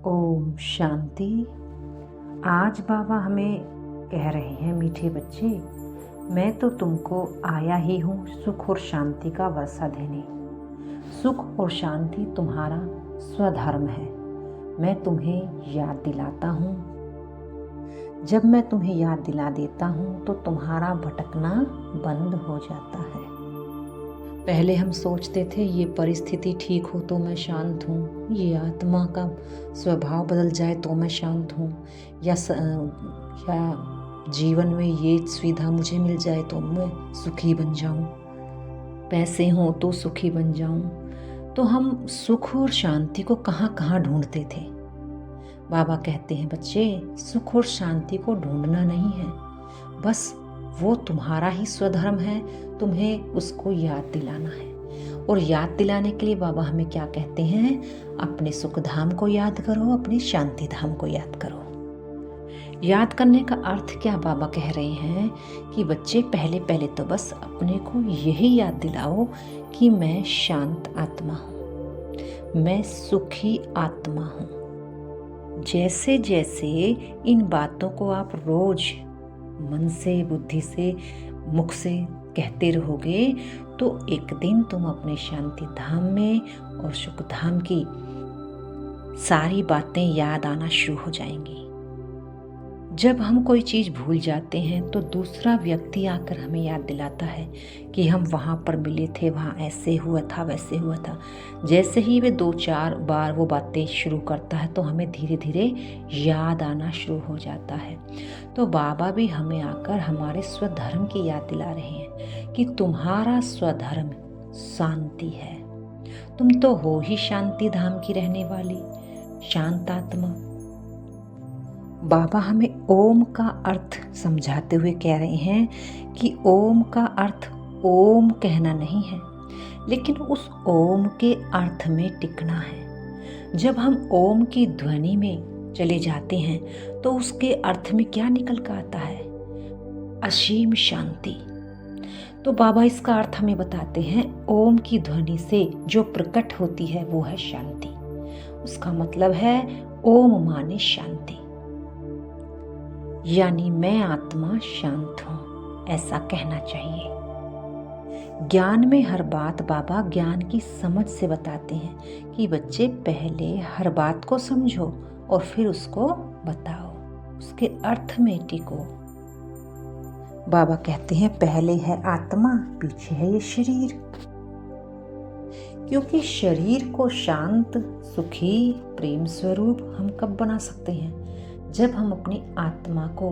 ओम शांति। आज बाबा हमें कह रहे हैं, मीठे बच्चे, मैं तो तुमको आया ही हूँ सुख और शांति का वर्षा देने। सुख और शांति तुम्हारा स्वधर्म है। मैं तुम्हें याद दिलाता हूँ। जब मैं तुम्हें याद दिला देता हूँ तो तुम्हारा भटकना बंद हो जाता है। पहले हम सोचते थे ये परिस्थिति ठीक हो तो मैं शांत हूँ, ये आत्मा का स्वभाव बदल जाए तो मैं शांत हूँ, या जीवन में ये सुविधा मुझे मिल जाए तो मैं सुखी बन जाऊँ, पैसे हों तो सुखी बन जाऊँ। तो हम सुख और शांति को कहाँ कहाँ ढूंढते थे। बाबा कहते हैं, बच्चे, सुख और शांति को ढूंढना नहीं है, बस वो तुम्हारा ही स्वधर्म है, तुम्हें उसको याद दिलाना है। और याद दिलाने के लिए बाबा हमें क्या कहते हैं? अपने सुख धाम को याद करो, अपने शांति धाम को याद करो। याद करने का अर्थ क्या बाबा कह रहे हैं कि बच्चे, पहले पहले तो बस अपने को यही याद दिलाओ कि मैं शांत आत्मा हूँ, मैं सुखी आत्मा हूँ। जैसे जैसे इन बातों को आप रोज मन से, बुद्धि से, मुख से कहते रहोगे तो एक दिन तुम अपने शांति धाम में और सुख धाम की सारी बातें याद आना शुरू हो जाएंगी। जब हम कोई चीज़ भूल जाते हैं तो दूसरा व्यक्ति आकर हमें याद दिलाता है कि हम वहाँ पर मिले थे, वहाँ ऐसे हुआ था, वैसे हुआ था। जैसे ही वे 2-4 बार वो बातें शुरू करता है तो हमें धीरे धीरे याद आना शुरू हो जाता है। तो बाबा भी हमें आकर हमारे स्वधर्म की याद दिला रहे हैं कि तुम्हारा स्वधर्म शांति है। तुम तो हो ही शांति धाम की रहने वाली शांत आत्मा। बाबा हमें ओम का अर्थ समझाते हुए कह रहे हैं कि ओम का अर्थ ओम कहना नहीं है, लेकिन उस ओम के अर्थ में टिकना है। जब हम ओम की ध्वनि में चले जाते हैं तो उसके अर्थ में क्या निकल कर आता है? असीम शांति। तो बाबा इसका अर्थ हमें बताते हैं, ओम की ध्वनि से जो प्रकट होती है वो है शांति। उसका मतलब है ओम माने शांति, यानी मैं आत्मा शांत हूँ, ऐसा कहना चाहिए। ज्ञान में हर बात बाबा ज्ञान की समझ से बताते हैं कि बच्चे, पहले हर बात को समझो और फिर उसको बताओ, उसके अर्थ में टिको। बाबा कहते हैं, पहले है आत्मा, पीछे है ये शरीर। क्योंकि शरीर को शांत, सुखी, प्रेम स्वरूप हम कब बना सकते हैं? जब हम अपनी आत्मा को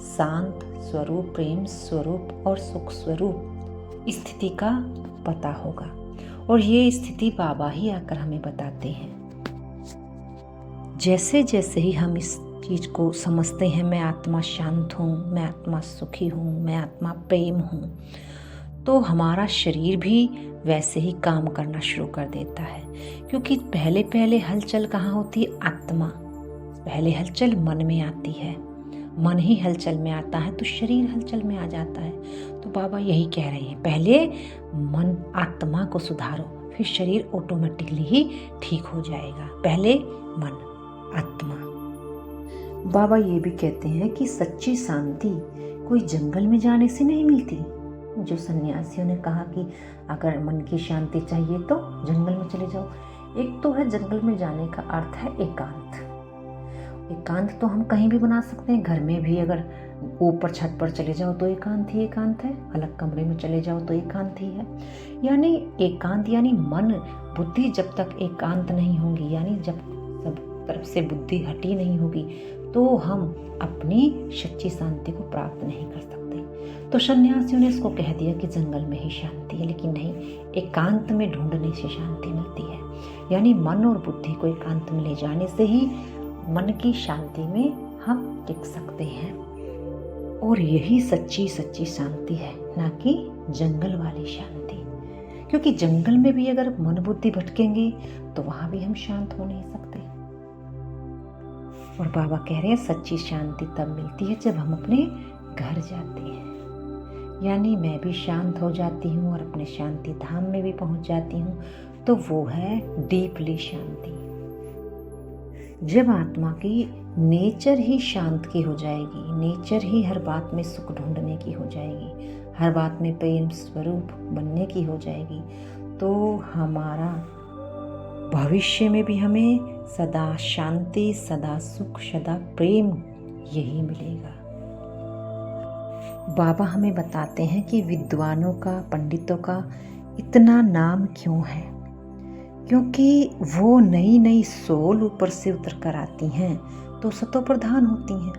शांत स्वरूप, प्रेम स्वरूप और सुख स्वरूप स्थिति का पता होगा। और ये स्थिति बाबा ही आकर हमें बताते हैं। जैसे जैसे ही हम इस चीज को समझते हैं, मैं आत्मा शांत हूँ, मैं आत्मा सुखी हूँ, मैं आत्मा प्रेम हूँ, तो हमारा शरीर भी वैसे ही काम करना शुरू कर देता है। क्योंकि पहले पहले हलचल कहाँ होती है? आत्मा। पहले हलचल मन में आती है, मन ही हलचल में आता है तो शरीर हलचल में आ जाता है। तो बाबा यही कह रहे हैं, पहले मन आत्मा को सुधारो, फिर शरीर ऑटोमेटिकली ही ठीक हो जाएगा। पहले मन, आत्मा। बाबा ये भी कहते हैं कि सच्ची शांति कोई जंगल में जाने से नहीं मिलती। जो सन्यासियों ने कहा कि अगर मन की शांति चाहिए तो जंगल में चले जाओ। एक तो है जंगल में जाने का अर्थ है एकांत। एकांत तो हम कहीं भी बना सकते हैं, घर में भी अगर ऊपर छत पर चले जाओ तो एकांत ही एकांत है, अलग कमरे में चले जाओ तो एकांत ही है। यानी एकांत यानी मन, बुद्धि जब तक एकांत नहीं होगी, यानी जब सब तरफ से बुद्धि हटी नहीं होगी, तो हम अपनी सच्ची शांति को प्राप्त नहीं कर सकते। तो सन्यासियों ने इसको कह दिया कि जंगल में ही शांति है, लेकिन नहीं, एकांत में ढूंढने से शांति मिलती है। यानी मन और बुद्धि को एकांत में ले जाने से ही मन की शांति में हम टिक सकते हैं। और यही सच्ची सच्ची शांति है, ना कि जंगल वाली शांति। क्योंकि जंगल में भी अगर मन बुद्धि भटकेंगे तो वहां भी हम शांत हो नहीं सकते। और बाबा कह रहे हैं, सच्ची शांति तब मिलती है जब हम अपने घर जाते हैं। यानी मैं भी शांत हो जाती हूँ और अपने शांति धाम में भी पहुंच जाती हूँ। तो वो है डीपली शांति। जब आत्मा की नेचर ही शांत की हो जाएगी, नेचर ही हर बात में सुख ढूंढने की हो जाएगी, हर बात में प्रेम स्वरूप बनने की हो जाएगी, तो हमारा भविष्य में भी हमें सदा शांति, सदा सुख, सदा प्रेम यही मिलेगा। बाबा हमें बताते हैं कि विद्वानों का, पंडितों का इतना नाम क्यों है, क्योंकि वो नई नई सोल ऊपर से उतर कर आती हैं तो सतो प्रधान होती हैं,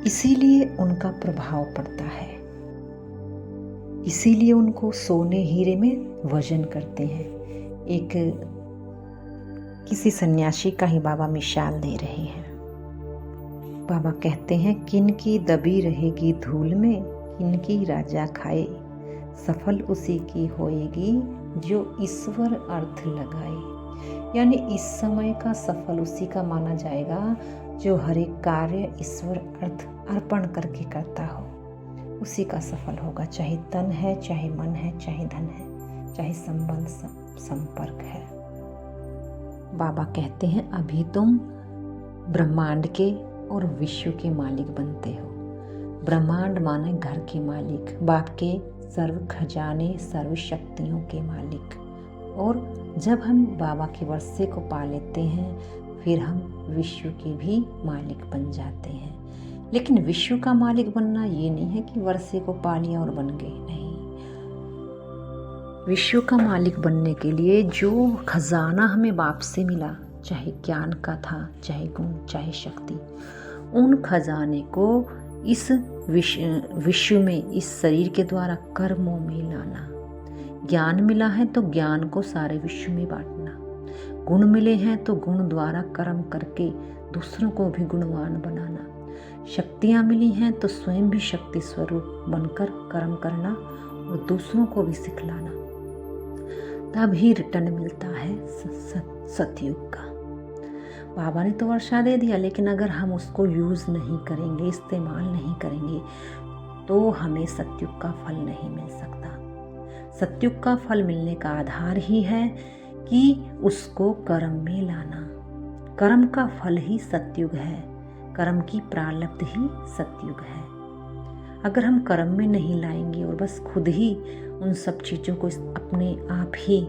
इसीलिए उनका प्रभाव पड़ता है, इसीलिए उनको सोने हीरे में वजन करते हैं। एक किसी सन्यासी का ही बाबा मिसाल दे रहे हैं। बाबा कहते हैं, किन की दबी रहेगी धूल में, किन की राजा खाए, सफल उसी की होएगी जो ईश्वर अर्थ लगाए। यानी इस समय का सफल उसी का माना जाएगा जो हर एक कार्य ईश्वर अर्थ अर्पण करके करता हो, उसी का सफल होगा। चाहे तन है, चाहे मन है, चाहे धन है, चाहे संबंध संपर्क है। बाबा कहते हैं, अभी तुम ब्रह्मांड के और विश्व के मालिक बनते हो। ब्रह्मांड माने घर के मालिक, बाप के सर्व खजाने, सर्व शक्तियों के मालिक। और जब हम बाबा के वर्षे को पा लेते हैं, फिर हम विश्व के भी मालिक बन जाते हैं। लेकिन विश्व का मालिक बनना ये नहीं है कि वर्षे को पा लिया और बन गए, नहीं। विश्व का मालिक बनने के लिए जो खजाना हमें बाप से मिला, चाहे ज्ञान का था, चाहे गुण, चाहे शक्ति, उन खजाने को इस विश्व में, इस शरीर के द्वारा कर्मों में लाना। ज्ञान मिला है तो ज्ञान को सारे विश्व में बांटना, गुण मिले हैं तो गुण द्वारा कर्म करके दूसरों को भी गुणवान बनाना, शक्तियाँ मिली हैं तो स्वयं भी शक्ति स्वरूप बनकर कर्म करना और दूसरों को भी सिखलाना। तब ही रिटर्न मिलता है सतयुग का। बाबा ने तो वर्षा दे दिया, लेकिन अगर हम उसको यूज़ नहीं करेंगे, इस्तेमाल नहीं करेंगे, तो हमें सतयुग का फल नहीं मिल सकता। सतयुग का फल मिलने का आधार ही है कि उसको कर्म में लाना। कर्म का फल ही सतयुग है, कर्म की प्रारब्ध ही सतयुग है। अगर हम कर्म में नहीं लाएंगे और बस खुद ही उन सब चीज़ों को अपने आप ही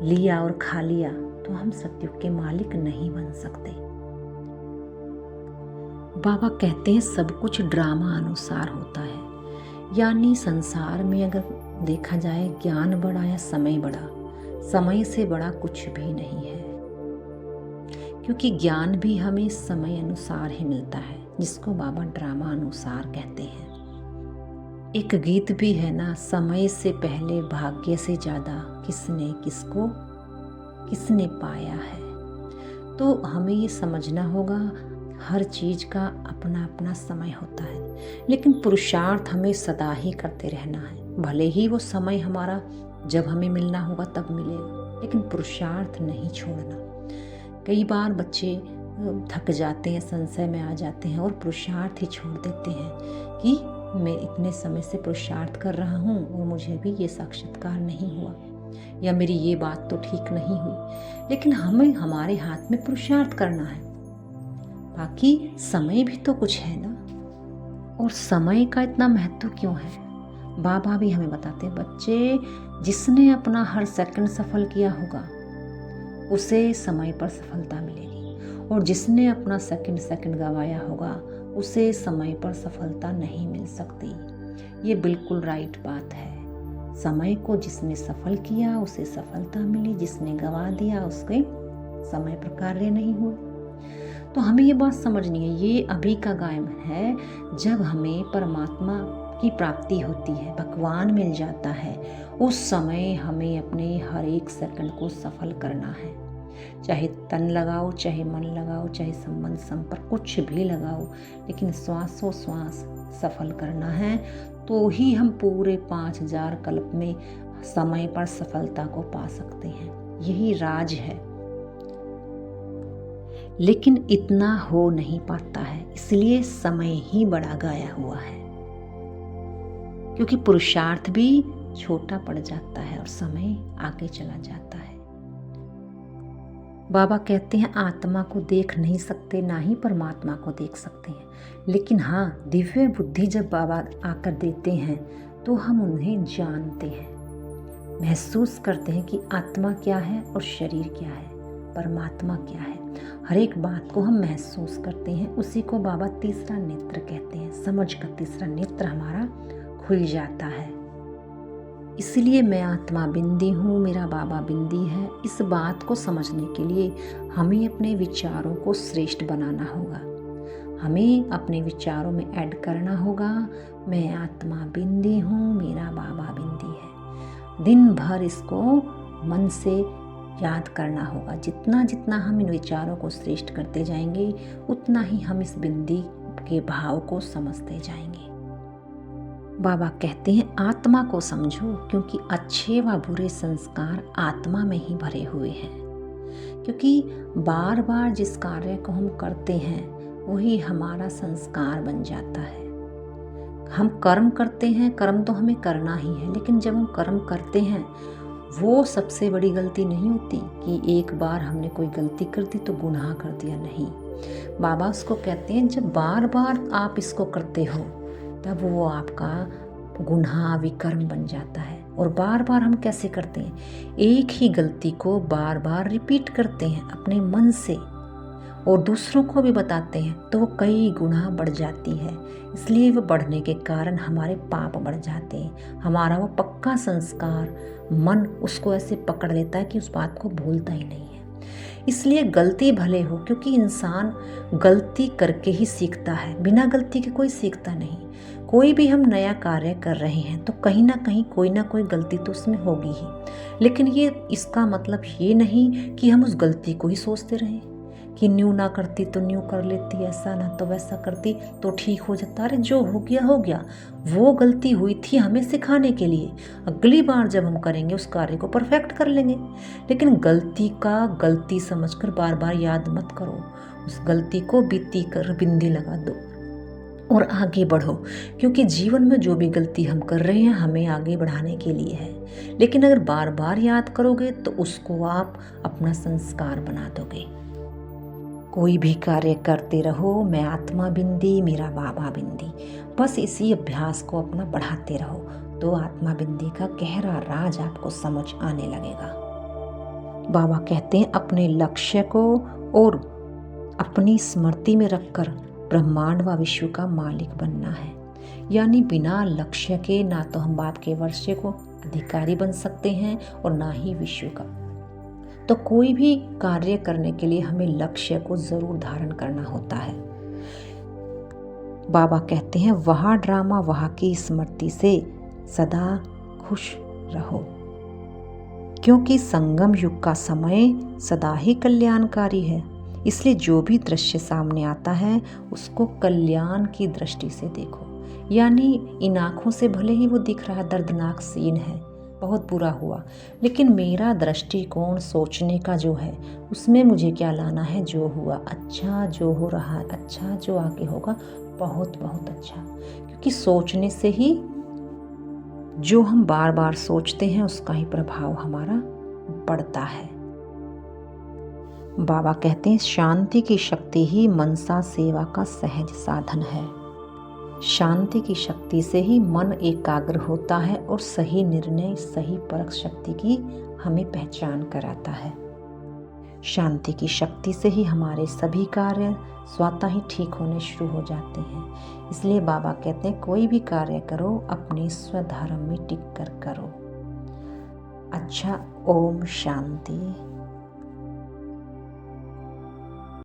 लिया और खा लिया, तो हम सतयुग के मालिक नहीं बन सकते। बाबा कहते हैं, सब कुछ ड्रामा अनुसार होता है। यानी संसार में अगर देखा जाए, ज्ञान बड़ा या समय बड़ा, समय से बड़ा कुछ भी नहीं है, क्योंकि ज्ञान भी हमें समय अनुसार ही मिलता है, जिसको बाबा ड्रामा अनुसार कहते हैं। एक गीत भी है ना, समय से पहले भाग्य से ज़्यादा किसने किसको किसने पाया है। तो हमें ये समझना होगा, हर चीज़ का अपना अपना समय होता है, लेकिन पुरुषार्थ हमें सदा ही करते रहना है। भले ही वो समय हमारा जब हमें मिलना होगा तब मिलेगा, लेकिन पुरुषार्थ नहीं छोड़ना। कई बार बच्चे थक जाते हैं, संशय में आ जाते हैं और पुरुषार्थ ही छोड़ देते हैं कि मैं इतने समय से पुरुषार्थ कर रहा हूँ और मुझे भी ये साक्षात्कार नहीं हुआ, या मेरी ये बात तो ठीक नहीं हुई। लेकिन हमें हमारे हाथ में पुरुषार्थ करना है, बाकी समय भी तो कुछ है ना। और समय का इतना महत्व क्यों है, बाबा भी हमें बताते हैं, बच्चे जिसने अपना हर सेकंड सफल किया होगा उसे समय पर सफलता मिलेगी, और जिसने अपना सेकंड सेकंड गंवाया होगा उसे समय पर सफलता नहीं मिल सकती। ये बिल्कुल राइट बात है। समय को जिसने सफल किया उसे सफलता मिली, जिसने गंवा दिया उसके समय पर कार्य नहीं हुए। तो हमें ये बात समझनी है, ये अभी का गायम है जब हमें परमात्मा की प्राप्ति होती है, भगवान मिल जाता है, उस समय हमें अपने हर एक सेकंड को सफल करना है। चाहे तन लगाओ, चाहे मन लगाओ, चाहे संबंध संपर्क कुछ भी लगाओ, लेकिन श्वासों श्वास सफल करना है, तो ही हम पूरे 5000 कल्प में समय पर सफलता को पा सकते हैं। यही राज है। लेकिन इतना हो नहीं पाता है, इसलिए समय ही बड़ा गाया हुआ है, क्योंकि पुरुषार्थ भी छोटा पड़ जाता है और समय आगे चला जाता है। बाबा कहते हैं आत्मा को देख नहीं सकते, ना ही परमात्मा को देख सकते हैं, लेकिन हाँ, दिव्य बुद्धि जब बाबा आकर देते हैं तो हम उन्हें जानते हैं, महसूस करते हैं कि आत्मा क्या है और शरीर क्या है, परमात्मा क्या है। हर एक बात को हम महसूस करते हैं। उसी को बाबा तीसरा नेत्र कहते हैं। समझ का तीसरा नेत्र हमारा खुल जाता है। इसलिए मैं आत्मा बिंदी हूँ, मेरा बाबा बिंदी है। इस बात को समझने के लिए हमें अपने विचारों को श्रेष्ठ बनाना होगा। हमें अपने विचारों में ऐड करना होगा, मैं आत्मा बिंदी हूँ, मेरा बाबा बिंदी है। दिन भर इसको मन से याद करना होगा। जितना जितना हम इन विचारों को श्रेष्ठ करते जाएंगे, उतना ही हम इस बिंदी के भाव को समझते जाएंगे। बाबा कहते हैं आत्मा को समझो, क्योंकि अच्छे व बुरे संस्कार आत्मा में ही भरे हुए हैं। क्योंकि बार बार जिस कार्य को हम करते हैं वही हमारा संस्कार बन जाता है। हम कर्म करते हैं, कर्म तो हमें करना ही है, लेकिन जब हम कर्म करते हैं वो सबसे बड़ी गलती नहीं होती कि एक बार हमने कोई गलती कर दी तो गुनाह कर दिया। नहीं, बाबा उसको कहते हैं जब बार बार आप इसको करते हो तब वो आपका गुनाह विकर्म बन जाता है। और बार बार हम कैसे करते हैं, एक ही गलती को बार बार रिपीट करते हैं अपने मन से और दूसरों को भी बताते हैं, तो वो कई गुना बढ़ जाती है। इसलिए वो बढ़ने के कारण हमारे पाप बढ़ जाते हैं। हमारा वो पक्का संस्कार मन उसको ऐसे पकड़ लेता है कि उस बात को भूलता ही नहीं है। इसलिए गलती भले हो, क्योंकि इंसान गलती करके ही सीखता है, बिना गलती के कोई सीखता नहीं। कोई भी हम नया कार्य कर रहे हैं तो कहीं ना कहीं कोई ना कोई गलती तो उसमें होगी ही, लेकिन ये इसका मतलब ये नहीं कि हम उस गलती को ही सोचते रहें कि न्यू ना करती तो न्यू कर लेती, ऐसा ना तो वैसा करती तो ठीक हो जाता। अरे जो हो गया हो गया, वो गलती हुई थी हमें सिखाने के लिए। अगली बार जब हम करेंगे उस कार्य को परफेक्ट कर लेंगे। लेकिन गलती का गलती समझकर बार बार याद मत करो, उस गलती को बीती कर बिंदी लगा दो और आगे बढ़ो। क्योंकि जीवन में जो भी गलती हम कर रहे हैं हमें आगे बढ़ाने के लिए है। लेकिन अगर बार बार याद करोगे तो उसको आप अपना संस्कार बना दोगे। कोई भी कार्य करते रहो, मैं आत्मा बिंदी, मेरा बाबा बिंदी। बस इसी अभ्यास को अपना बढ़ाते रहो तो आत्मा बिंदी का गहरा राज आपको समझ आने लगेगा। बाबा कहते हैं अपने लक्ष्य को और अपनी स्मृति में रखकर ब्रह्मांड व विश्व का मालिक बनना है। यानी बिना लक्ष्य के ना तो हम बाप के वर्षे को अधिकारी बन सकते हैं और ना ही विश्व का। तो कोई भी कार्य करने के लिए हमें लक्ष्य को जरूर धारण करना होता है। बाबा कहते हैं वह ड्रामा वह की स्मृति से सदा खुश रहो, क्योंकि संगम युग का समय सदा ही कल्याणकारी है। इसलिए जो भी दृश्य सामने आता है उसको कल्याण की दृष्टि से देखो। यानी इन आँखों से भले ही वो दिख रहा दर्दनाक सीन है, बहुत बुरा हुआ, लेकिन मेरा दृष्टिकोण सोचने का जो है उसमें मुझे क्या लाना है, जो हुआ अच्छा, जो हो रहा है अच्छा, जो आगे होगा बहुत बहुत अच्छा। क्योंकि सोचने से ही जो हम बार बार सोचते हैं उसका ही प्रभाव हमारा पड़ता है। बाबा कहते हैं शांति की शक्ति ही मनसा सेवा का सहज साधन है। शांति की शक्ति से ही मन एकाग्र होता है और सही निर्णय, सही परख शक्ति की हमें पहचान कराता है। शांति की शक्ति से ही हमारे सभी कार्य स्वतः ही ठीक होने शुरू हो जाते हैं। इसलिए बाबा कहते हैं कोई भी कार्य करो अपने स्वधर्म में टिक कर करो। अच्छा, ओम शांति।